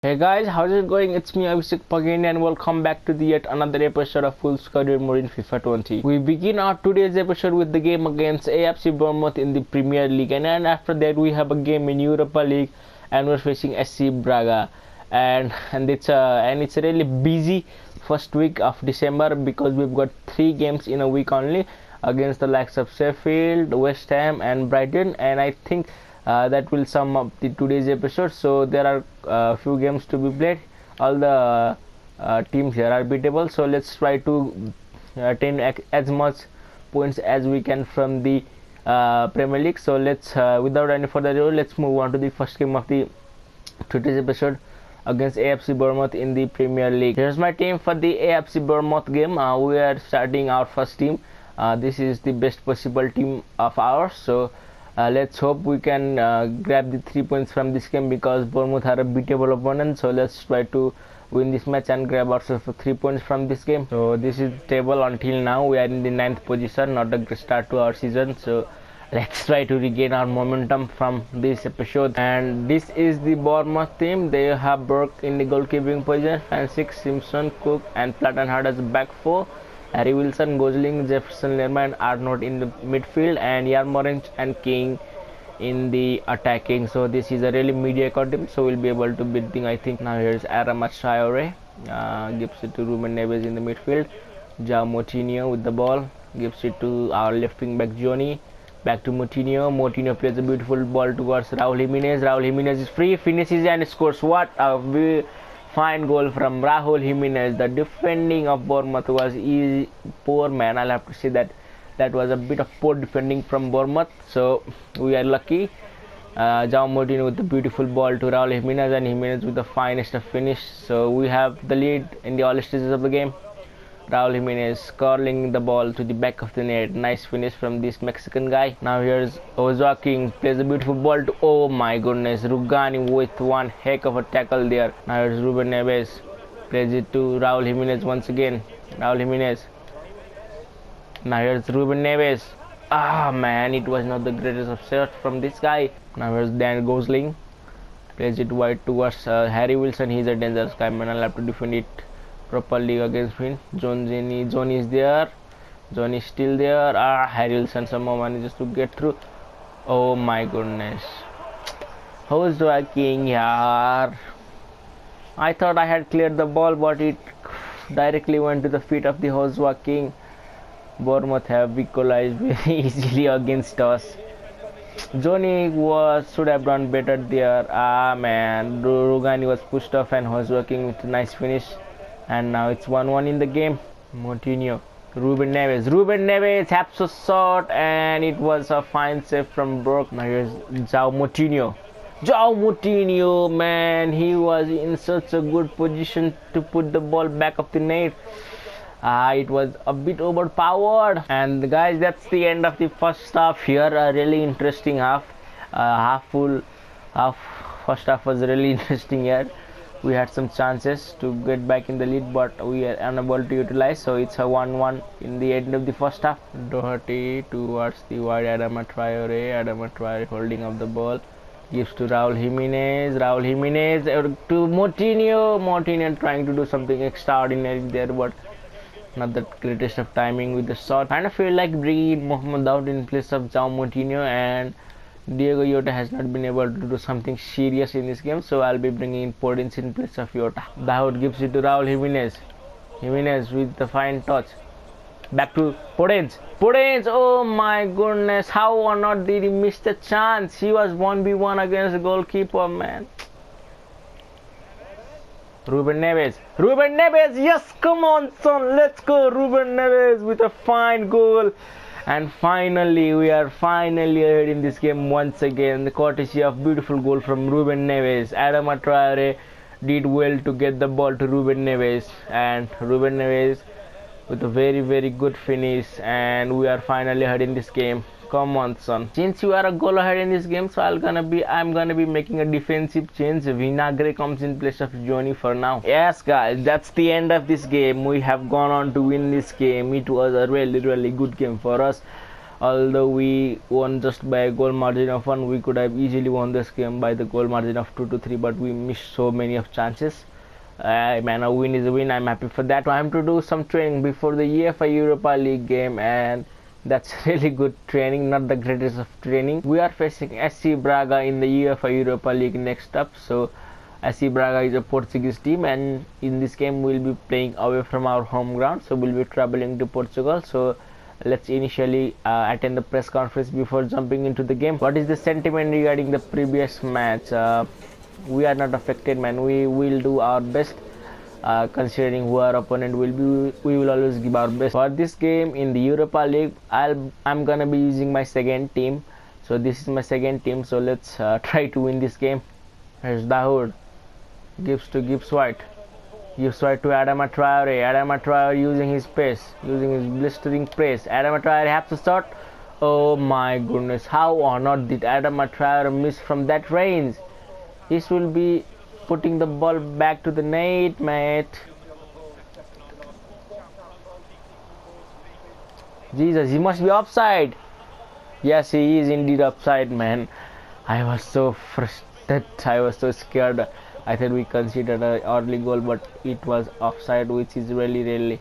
Hey guys, how's it going? It's me Abhishek again and welcome back to the yet another episode of Full Career Mode in FIFA 20. We begin our today's episode with the game against AFC Bournemouth in the Premier League, and then after that we have a game in Europa League and we're facing SC Braga. And it's a really busy first week of December because we've got 3 games in a week only against the likes of Sheffield, West Ham and Brighton, and I think that will sum up today's episode. So there are a few games to be played. All the teams here are beatable, so let's try to attain as much points as we can from the Premier League. So let's without any further ado, let's move on to the first game of the today's episode against AFC Bournemouth in the Premier League. Here's my team for the AFC Bournemouth game. We are starting our first team. This is the best possible team of ours, so let's hope we can grab the 3 points from this game because Bournemouth are a beatable opponent. So let's try to win this match and grab ourselves 3 points from this game. So this is the table until now. We are in the 9th position, not a great start to our season. So let's try to regain our momentum from this episode. And this is the Bournemouth team. They have Burke in the goalkeeping position, Fancic, Simpson, Cook and Plattenhardt as back four. Harry Wilson, Gosling, Jefferson, Lerman are not in the midfield, and Yarmolenko and King in the attacking. So this is a really mediocre team, so we'll be able to beat them, I think. Now here's Adama Traore, gives it to Ruben Neves in the midfield. João Moutinho with the ball, gives it to our left wing back Johnny. Back to Moutinho. Moutinho plays a beautiful ball towards Raul Jimenez. Raul Jimenez is free, finishes and scores. What a fine goal from Raul Jimenez. The defending of Bournemouth was easy. Poor man, I'll have to say that was a bit of poor defending from Bournemouth. So we are lucky. João Moutinho with the beautiful ball to Raul Jimenez, and Jimenez with the finest of finish. So we have the lead in the all stages of the game. Raul Jimenez curling the ball to the back of the net. Nice finish from this Mexican guy. Now here's Ozaki, plays a beautiful ball to, oh my goodness, Rugani with one heck of a tackle there. Now here's Ruben Neves, plays it to Raul Jimenez once again. Raul Jimenez. Now here's Ruben Neves. Ah man, it was not the greatest of shot from this guy. Now here's Dan Gosling, plays it wide towards Harry Wilson. He's a dangerous guy, man. I'll have to defend it properly against him. Johnny is there. Johnny is still there. Harry Wilson somehow manages to get through. Oh my goodness. Who's working here? I thought I had cleared the ball, but it directly went to the feet of the Joshua King. Bournemouth have equalized very easily against us. Johnny should have done better there. Man, Rugani was pushed off and Joshua King with a nice finish. And now it's 1-1 in the game. Moutinho, Ruben Neves taps a shot, and it was a fine save from Burke. Now here's João Moutinho, man, he was in such a good position to put the ball back of the net. It was a bit overpowered. And guys, that's the end of the first half here. A really interesting half. First half was really interesting here. We had some chances to get back in the lead, but we are unable to utilize. So it's a 1-1 in the end of the first half. Doherty towards the wide. Adama Traore holding up the ball, gives to Raul Jimenez to Moutinho trying to do something extraordinary there, but not the greatest of timing with the shot. Kind of feel like bringing in Mohamed Dahoud in place of João Moutinho, and Diego Jota has not been able to do something serious in this game, so I'll be bringing in Podence in place of Jota. Dahoud gives it to Raul Jimenez with the fine touch. Back to Podence, oh my goodness, how or not did he miss the chance? He was 1v1 against the goalkeeper, man. Ruben Neves, yes, come on son, let's go. Ruben Neves with a fine goal. And finally, we are finally ahead in this game once again, the courtesy of beautiful goal from Ruben Neves. Adama Traore did well to get the ball to Ruben Neves, and Ruben Neves with a very good finish, and we are finally ahead in this game. Come on son, since you are a goal ahead in this game, so I'm gonna be making a defensive change. Vinagre comes in place of Johnny for now. Yes guys, that's the end of this game. We have gone on to win this game. It was a really good game for us. Although we won just by a goal margin of 1, we could have easily won this game by the goal margin of 2 to 3, but we missed so many of chances. Man, a win is a win. I'm happy for that. Time to do some training before the UEFA Europa League game, and that's really good training, not the greatest of training. We are facing SC Braga in the UEFA Europa League next up. So SC Braga is a Portuguese team, and in this game we'll be playing away from our home ground, so we'll be traveling to Portugal. So let's initially attend the press conference before jumping into the game. What is the sentiment regarding the previous match? We are not affected, man. We will do our best. Considering who our opponent will be, we will always give our best. For this game in the Europa League, I'm gonna be using my second team. So this is my second team. So let's try to win this game. Here's Dahoud. Gives to Gibbs White. Gibbs White to Adama Traore. Adama Traore using his pace, using his blistering pace. Adama Traore has to start. Oh my goodness! How on earth did Adama Traore miss from that range? This will be putting the ball back to the net, mate. Jesus, he must be offside. Yes, he is indeed offside, man. I was so frustrated. I was so scared. I thought we considered an early goal, but it was offside, which is really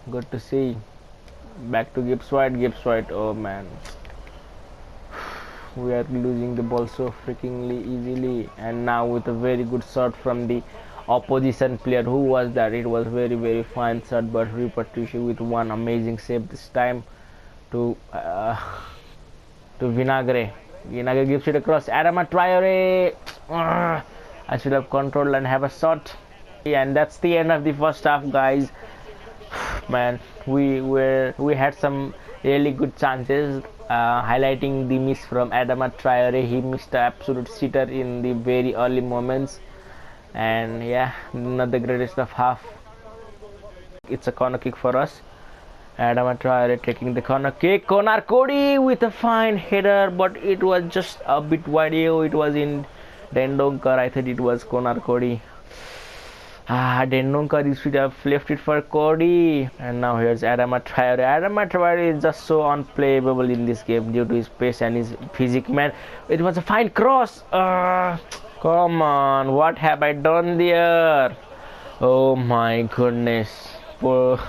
good to see. Back to Gibbs White. Gibbs White. Oh man. We are losing the ball so freakingly easily, and now with a very good shot from the opposition player. Who was that? It was very fine shot, but Patricia with one amazing save this time to Vinagre. Vinagre gives it across. Adama Traore. I should have controlled and have a shot. And that's the end of the first half, guys. Man, we had some really good chances. Highlighting the miss from Adama Traore. He missed the absolute sitter in the very early moments, and yeah, not the greatest of half. It's a corner kick for us. Adama Traore taking the corner kick. Conor Cody with a fine header, but it was just a bit wide. It was in Dendonker. I thought it was Conor Cody. Dendonker, you should have left it for Cody. And now here's Adama Traore. Adama Traore is just so unplayable in this game due to his pace and his physique, man. It was a fine cross. Come on, what have I done there? Oh my goodness. Poor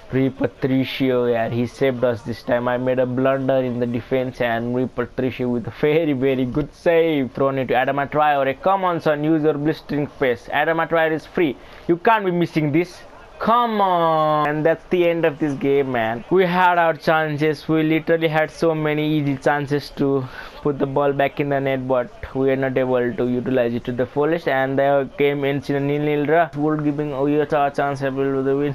Patricio, yeah, he saved us this time. I made a blunder in the defense, and Patricio with a very good save. Thrown into Adama Traore. Come on, son, use your blistering pace. Adama Traore is free. You can't be missing this. Come on. And that's the end of this game, man. We had our chances. We literally had so many easy chances to put the ball back in the net, but we are not able to utilize it to the fullest, and the game ends in a 0-0 draw. We're giving Uyota a chance to the win.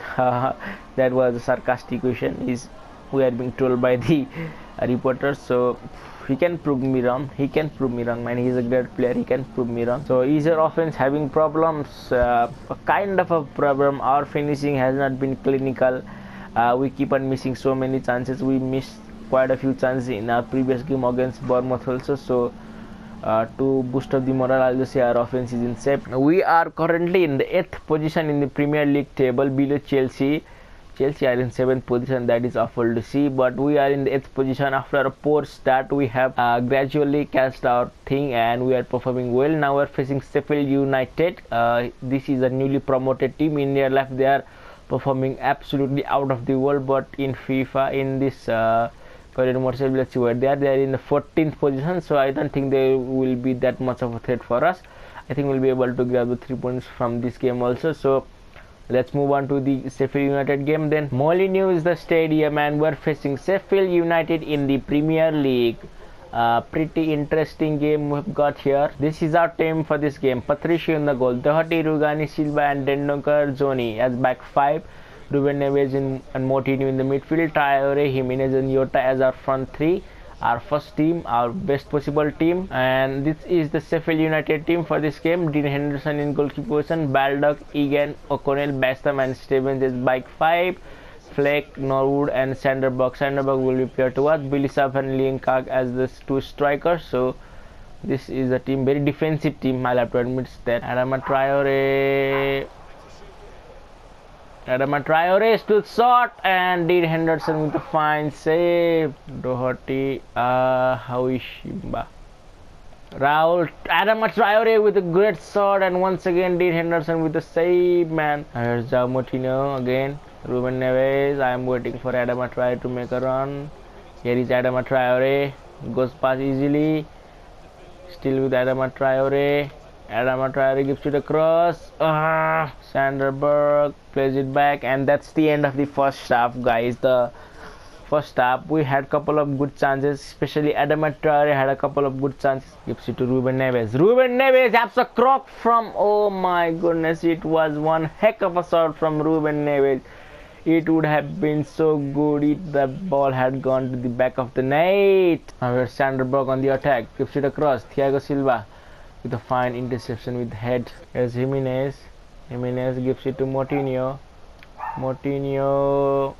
That was a sarcastic question. We are being told by the reporters, so he can prove me wrong. He can prove me wrong, man. He's a great player. He can prove me wrong. So is your offense having problems? A kind of a problem. Our finishing has not been clinical. We keep on missing so many chances. We missed quite a few chances in our previous game against Bournemouth also. So to boost up the morale, I'll just say our offense is in shape. We are currently in the 8th position in the Premier League table, below Chelsea. Chelsea are in 7th position. That is awful to see, but we are in the 8th position. After a poor start, we have gradually catched our thing, and we are performing well. Now we're facing Sheffield United. This is a newly promoted team. In real life, they are performing absolutely out of the world, but in FIFA, in this let's see where they are. They are in the 14th position, so I don't think they will be that much of a threat for us. I think we'll be able to grab the 3 points from this game also. So let's move on to the Sheffield United game then. Molineux is the stadium, and we're facing Sheffield United in the Premier League. Pretty interesting game we've got here. This is our team for this game. Patricio in the goal, Doherty, Rugani, Silva and Dendonker, Zoni as back 5. Ruben Neves and Moutinho in the midfield. Traore, Jimenez and Jota as our front 3. Our first team, our best possible team, and this is the Sheffield United team for this game. Dean Henderson in goalkeeper position, Baldock, Egan, O'Connell, Bastham and Stevens is back 5. Fleck, Norwood and Sanderberg. Sanderberg will be paired to us. Billy Saff and Liam Clark as the 2 strikers. So this is a team, very defensive team, I'll have to admit that. Adama Traore. Adama Traore still shot and Dean Henderson with a fine save. Doherty, Hawishimba. Raul, Adama Traore with a great shot, and once again Dean Henderson with the save, man. Here's Jao Moutinho again. Ruben Neves. I am waiting for Adama Traore to make a run. Here is Adama Traore. Goes past easily. Still with Adama Traore. Adama Traore gives it a cross. Sanderberg plays it back, and that's the end of the first half, guys. The first half we had couple of good chances, especially Adama Traore had a couple of good chances. Gives it to Ruben Neves. Ruben Neves has a croc from, oh my goodness, it was one heck of a shot from Ruben Neves. It would have been so good if the ball had gone to the back of the net. Now here's Sanderberg on the attack. Gives it across. Thiago Silva with a fine interception with head. Here's Jimenez. Jimenez gives it to Moutinho. Moutinho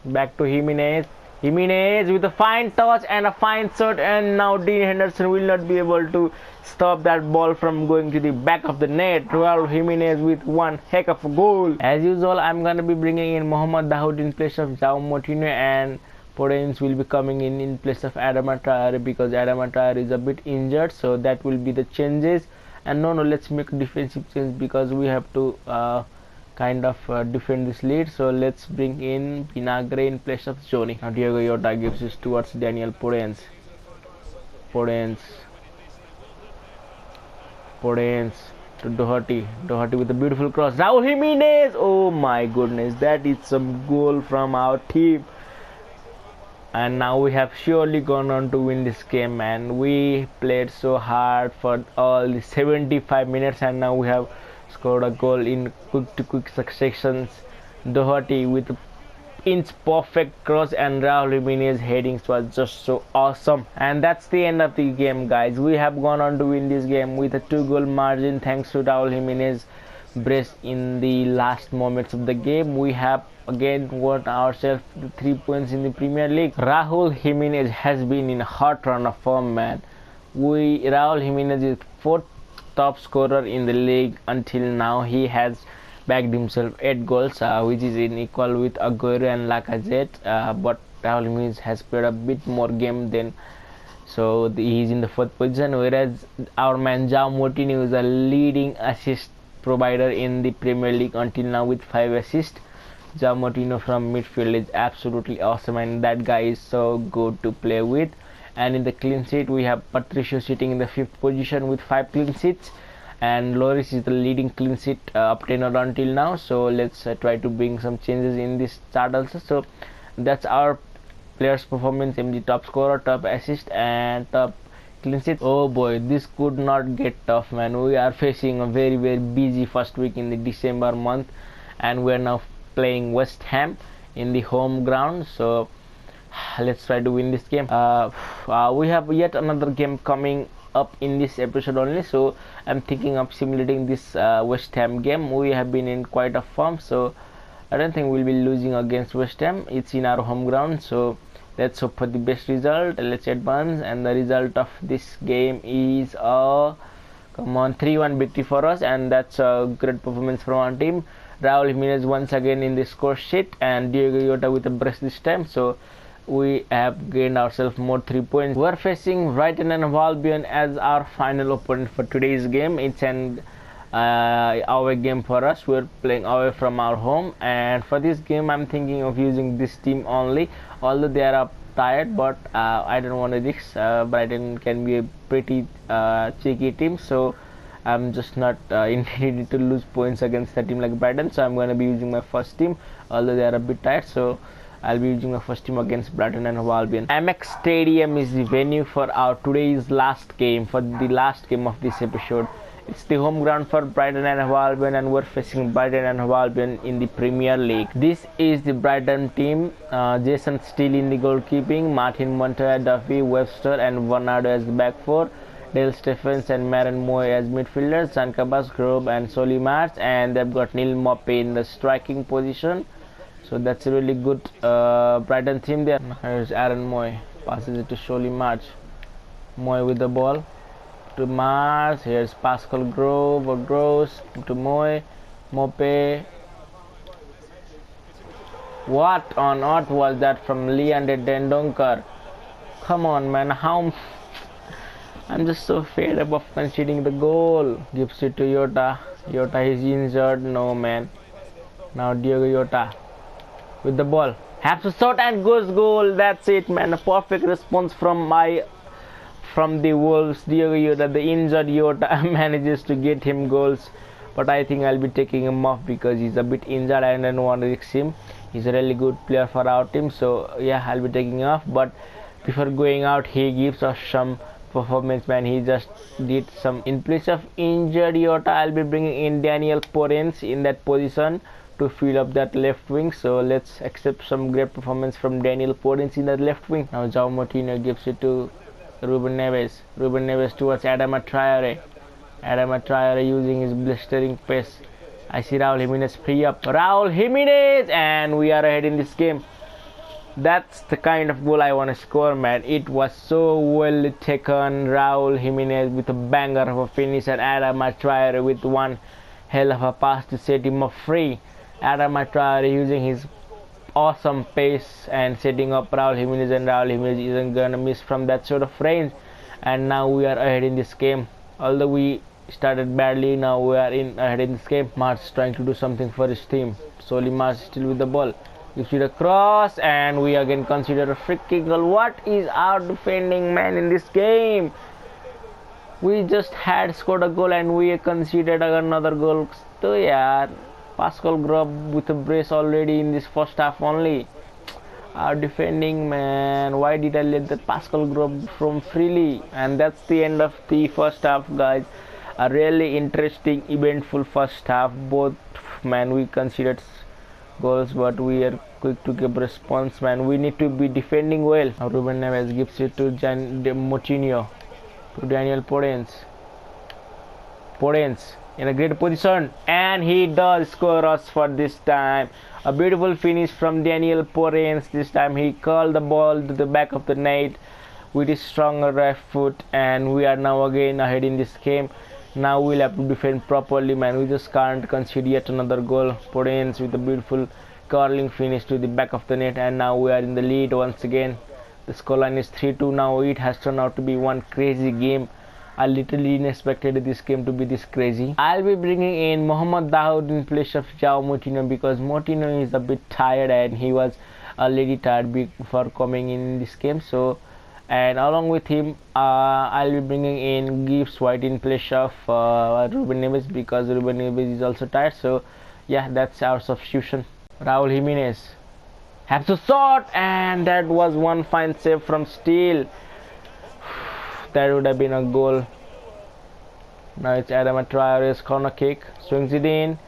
back to Jimenez. Jimenez with a fine touch and a fine shot, and now Dean Henderson will not be able to stop that ball from going to the back of the net. Raul Jimenez with one heck of a goal. As usual, I'm gonna be bringing in Mohamed Dahoud in place of Jao Moutinho, and Podence will be coming in place of Adama Traore because Adama Traore is a bit injured, so that will be the changes. And no, let's make defensive change because we have to kind of defend this lead. So let's bring in Vinagre in place of Johnny. Now Diego Jota gives it towards Daniel Podence. Podence to Doherty. Doherty with a beautiful cross. Raul Jimenez. Oh my goodness, that is some goal from our team. And now we have surely gone on to win this game, and we played so hard for all the 75 minutes, and now we have scored a goal in quick successions. Doherty with inch perfect cross, and Raul Jimenez headings was just so awesome. And that's the end of the game, guys. We have gone on to win this game with a 2-goal margin thanks to Raul Jimenez brace in the last moments of the game. We have again won ourselves 3 points in the Premier League. Raul Jimenez has been in a hot run of form, man. Raul Jimenez is 4th top scorer in the league until now. He has bagged himself 8 goals, which is in equal with Aguero and Lacazette, but Raul Jimenez has played a bit more game than, so he is in the 4th position, whereas our man Jao Moutinho is a leading assist provider in the Premier League until now with 5 assists. Jao Moutinho from midfield is absolutely awesome, and that guy is so good to play with. And in the clean sheet we have Patricio sitting in the 5th position with 5 clean sheets, and Loris is the leading clean sheet obtainer until now. So let's try to bring some changes in this chart also. So that's our players performance in the top scorer, top assist and top clean sheet. Oh boy, this could not get tough, man. We are facing a very busy first week in the December month, and we are now playing West Ham in the home ground. So let's try to win this game. We have yet another game coming up in this episode only, so I'm thinking of simulating this West Ham game. We have been in quite a form, so I don't think we'll be losing against West Ham. It's in our home ground, so let's hope for the best result. Let's advance, and the result of this game is a 3-1 victory for us, and that's a great performance from our team. Raul Jimenez once again in the score sheet, and Diego Jota with a brace this time, so we have gained ourselves more 3 points. We're facing Brighton and Albion as our final opponent for today's game. It's an away game for us. We're playing away from our home, and for this game I'm thinking of using this team only, although they are tired, but I don't want to risk. Brighton can be a pretty cheeky team, so I'm just not intending to lose points against a team like Brighton, so I'm going to be using my first team, although they are a bit tired. So I'll be using my first team against Brighton and Albion. Amex Stadium is the venue for our today's last game, for the last game of this episode. It's the home ground for Brighton and Albion, and we're facing Brighton and Albion in the Premier League. This is the Brighton team. Jason Steele in the goalkeeping, Martin Montoya, Duffy, Webster and Bernardo as the back four, Dale Stephens and Maron Moy as midfielders, Sankabas, Grove and Solimars, and they've got Neil Maupay in the striking position. So that's a really good Brighton team there. Here's Aaron Moy, passes it to Solimars. Moy with the ball to Mars. Here's Pascal Grove or Gross to Moy. Maupay What on earth was that from Leander Dendonker? Come on, man. How? I'm just so fed up of conceding the goal. Gives it to Yota. Yota is injured. No, man. Now Diego Yota with the ball. Has a shot and goes goal. That's it, man. A perfect response from the Wolves. Diego Yota, the injured Yota, manages to get him goals. But I think I'll be taking him off because he's a bit injured and I don't want to risk him. He's a really good player for our team. So yeah, I'll be taking him off. But before going out, he gives us some performance, man. He just did some. In place of injured Yota, I'll be bringing in Daniel Porens in that position to fill up that left wing. So let's accept some great performance from Daniel Porens in that left wing. Now João Moutinho gives it to Ruben Neves. Ruben Neves towards Adama Traore. Adama Traore using his blistering pace. I see Raul Jimenez free up. Raul Jimenez, and we are ahead in this game. That's the kind of goal I want to score, man. It was so well taken. Raul Jimenez with a banger of a finish and Adama Traore with one hell of a pass to set him up free. Adama Traore using his awesome pace and setting up Raul Jimenez, and Raul Jimenez isn't gonna miss from that sort of range. And now we are ahead in this game. Although we started badly, now we are ahead in this game. Mars trying to do something for his team. Solly Mars still with the ball. Gives it a cross, and we again consider a free kick goal. What is our defending, man, in this game? We just had scored a goal and we conceded another goal. So yeah, Pascal Grob with a brace already in this first half only. Our defending, man, why did I let that Pascal Grob from freely? And that's the end of the first half, guys. A really interesting, eventful first half. Both, man, we considered goals, but we are quick to give response, man. We need to be defending well. Now Ruben Neves gives it to Moutinho, to Daniel Porens. Porens in a great position, and he does score us for this time. A beautiful finish from Daniel Porens. This time he curled the ball to the back of the net with his stronger left foot, and we are now again ahead in this game. Now we'll have to defend properly, man. We just can't concede yet another goal. Porens with a beautiful curling finish to the back of the net, and now we are in the lead once again. The scoreline is 3-2 now. It has turned out to be one crazy game. I literally expected this game to be this crazy. I'll be bringing in Mohamed Dahoud in place of João Moutinho because Moutinho is a bit tired and he was already tired before coming in this game. So, and along with him, I'll be bringing in Gibbs White in place of Ruben Neves because Ruben Neves is also tired. So, yeah, that's our substitution. Raul Jimenez has a shot, and that was one fine save from Steele. That would have been a goal. Now it's Adama Traore's corner kick. Swings it in.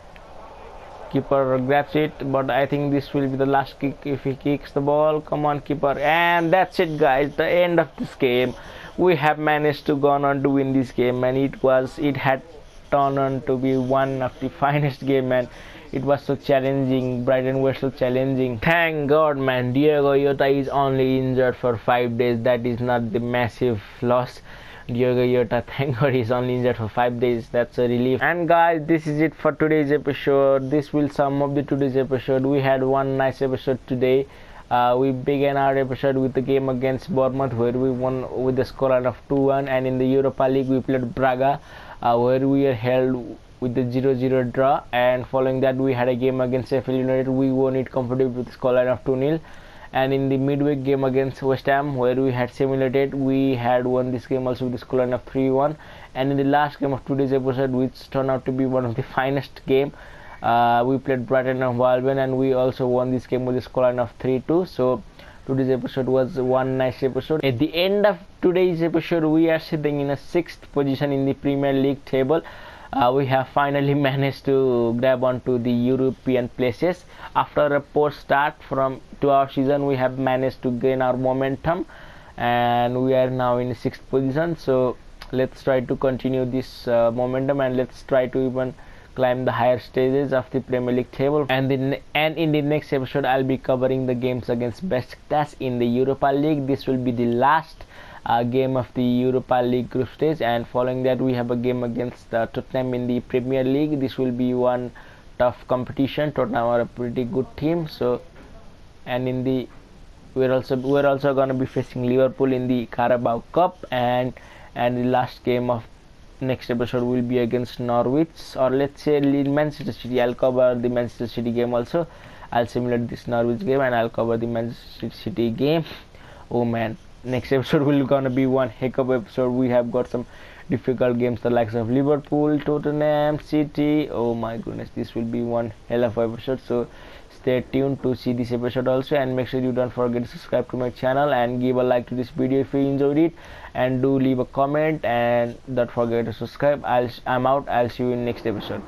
Keeper grabs it, but I think this will be the last kick if he kicks the ball. Come on, keeper. And that's it, guys. The end of this game. We have managed to go on to win this game, and it had turned on to be one of the finest game, man. It was so challenging. Brighton were so challenging. Thank God, man. Diego Yota is only injured for 5 days. That is not the massive loss. Diego Yota, thank God he's only injured for 5 days. That's a relief. And guys, this is it for today's episode. This will sum up the today's episode. We had one nice episode today. We began our episode with the game against Bournemouth, where we won with the scoreline of 2-1, and in the Europa League we played Braga, where we were held with the 0-0 draw, and following that we had a game against Sheffield United. We won it comfortably with the scoreline of 2-0, and in the midweek game against West Ham, where we had simulated, we had won this game also with the scoreline of 3-1, and in the last game of today's episode, which turned out to be one of the finest game, we played Brighton and Hove Albion, and we also won this game with the scoreline of 3-2. So today's episode was one nice episode. At the end of today's episode, we are sitting in a 6th position in the Premier League table. We have finally managed to grab onto the European places. After a poor start to our season, we have managed to gain our momentum, and we are now in 6th position. So let's try to continue this momentum, and let's try to even climb the higher stages of the Premier League table. And in the next episode, I'll be covering the games against Besiktas in the Europa League. This will be the last game of the Europa League group stage, and following that we have a game against Tottenham in the Premier League. This will be one tough competition. Tottenham are a pretty good team, so and in the we're also going to be facing Liverpool in the Carabao Cup, and the last game of next episode will be against Norwich, or let's say Manchester City. I'll cover the Manchester City game also. I'll simulate this Norwich game and I'll cover the Manchester City game. Oh man, next episode will gonna be one heck of episode. We have got some difficult games, the likes of Liverpool, Tottenham, City. Oh my goodness, this will be one hell of an episode. So stay tuned to see this episode also, and make sure you don't forget to subscribe to my channel and give a like to this video if you enjoyed it, and do leave a comment and don't forget to subscribe. I'm out. I'll see you in next episode.